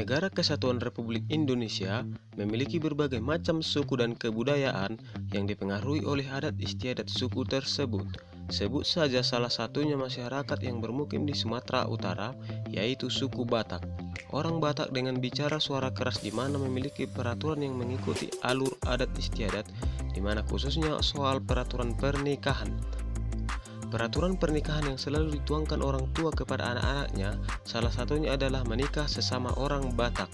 Negara Kesatuan Republik Indonesia memiliki berbagai macam suku dan kebudayaan yang dipengaruhi oleh adat istiadat suku tersebut. Sebut saja salah satunya masyarakat yang bermukim di Sumatera Utara, yaitu suku Batak. Orang Batak dengan bicara suara keras di mana memiliki peraturan yang mengikuti alur adat istiadat, di mana khususnya soal peraturan pernikahan. Peraturan pernikahan yang selalu dituangkan orang tua kepada anak-anaknya, salah satunya adalah menikah sesama orang Batak.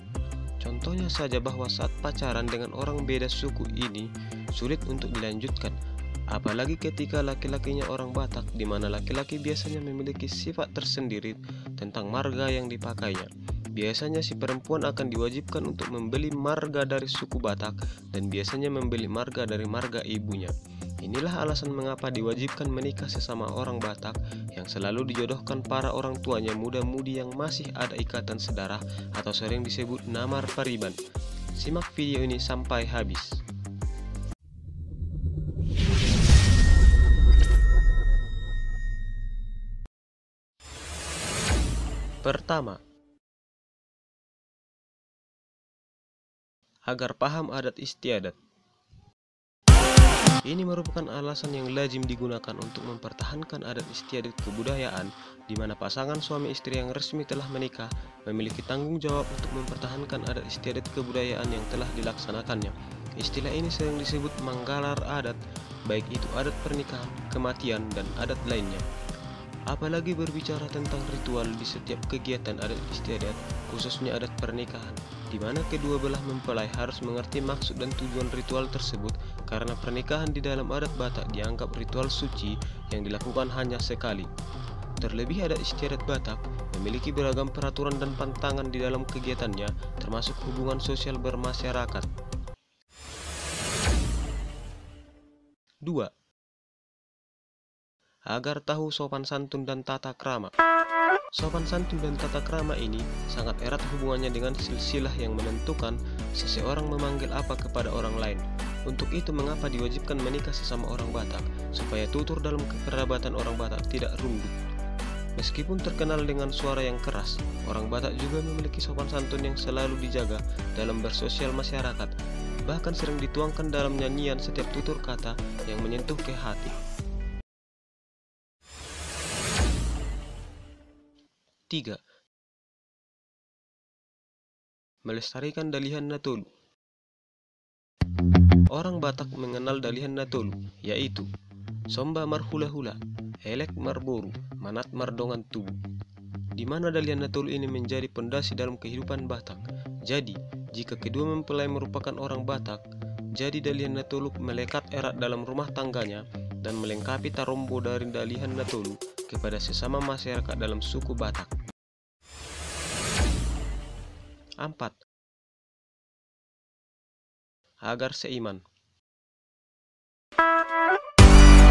Contohnya saja bahwa saat pacaran dengan orang beda suku ini sulit untuk dilanjutkan, apalagi ketika laki-lakinya orang Batak, di mana laki-laki biasanya memiliki sifat tersendiri tentang marga yang dipakainya. Biasanya si perempuan akan diwajibkan untuk membeli marga dari suku Batak dan biasanya membeli marga dari marga ibunya. Inilah alasan mengapa diwajibkan menikah sesama orang Batak yang selalu dijodohkan para orang tuanya muda-mudi yang masih ada ikatan sedarah atau sering disebut namar pariban. Simak video ini sampai habis. Pertama, agar paham adat istiadat. Ini merupakan alasan yang lazim digunakan untuk mempertahankan adat istiadat kebudayaan, di mana pasangan suami istri yang resmi telah menikah memiliki tanggung jawab untuk mempertahankan adat istiadat kebudayaan yang telah dilaksanakannya. Istilah ini sering disebut manggalar adat, baik itu adat pernikahan, kematian, dan adat lainnya. Apalagi berbicara tentang ritual di setiap kegiatan adat istiadat, khususnya adat pernikahan, di mana kedua belah mempelai harus mengerti maksud dan tujuan ritual tersebut, karena pernikahan di dalam adat Batak dianggap ritual suci yang dilakukan hanya sekali. Terlebih adat istiadat Batak memiliki beragam peraturan dan pantangan di dalam kegiatannya, termasuk hubungan sosial bermasyarakat. 2. Agar tahu sopan santun dan tata krama. Sopan santun dan tata krama ini sangat erat hubungannya dengan silsilah yang menentukan seseorang memanggil apa kepada orang lain. Untuk itu mengapa diwajibkan menikah sesama orang Batak, supaya tutur dalam kekerabatan orang Batak tidak runduk. Meskipun terkenal dengan suara yang keras, orang Batak juga memiliki sopan santun yang selalu dijaga dalam bersosial masyarakat. Bahkan sering dituangkan dalam nyanyian setiap tutur kata yang menyentuh ke hati. 3. Melestarikan dalihan Natolu. Orang Batak mengenal dalihan Natolu, yaitu Somba marhula-hula, Elek marboru, Manat mardongan tubuh, di mana dalihan Natolu ini menjadi pondasi dalam kehidupan Batak. Jadi, jika kedua mempelai merupakan orang Batak, jadi dalihan Natolu melekat erat dalam rumah tangganya dan melengkapi tarombo dari dalihan Natolu kepada sesama masyarakat dalam suku Batak. 4. Agar seiman.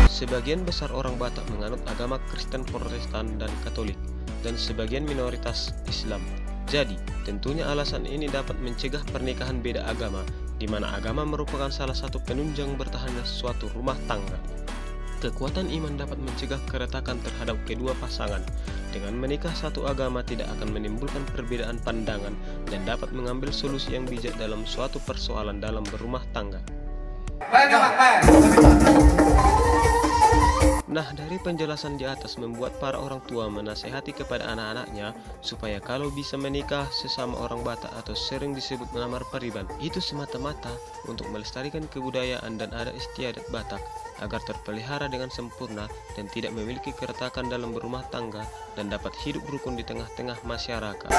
Sebagian besar orang Batak menganut agama Kristen, Protestan, dan Katolik, dan sebagian minoritas Islam. Jadi, tentunya alasan ini dapat mencegah pernikahan beda agama, di mana agama merupakan salah satu penunjang bertahannya suatu rumah tangga. Kekuatan iman dapat mencegah keretakan terhadap kedua pasangan. Dengan menikah satu agama tidak akan menimbulkan perbedaan pandangan dan dapat mengambil solusi yang bijak dalam suatu persoalan dalam berumah tangga. Nah, dari penjelasan di atas membuat para orang tua menasehati kepada anak-anaknya supaya kalau bisa menikah sesama orang Batak atau sering disebut namar pariban, itu semata-mata untuk melestarikan kebudayaan dan adat istiadat Batak agar terpelihara dengan sempurna dan tidak memiliki keretakan dalam berumah tangga dan dapat hidup rukun di tengah-tengah masyarakat.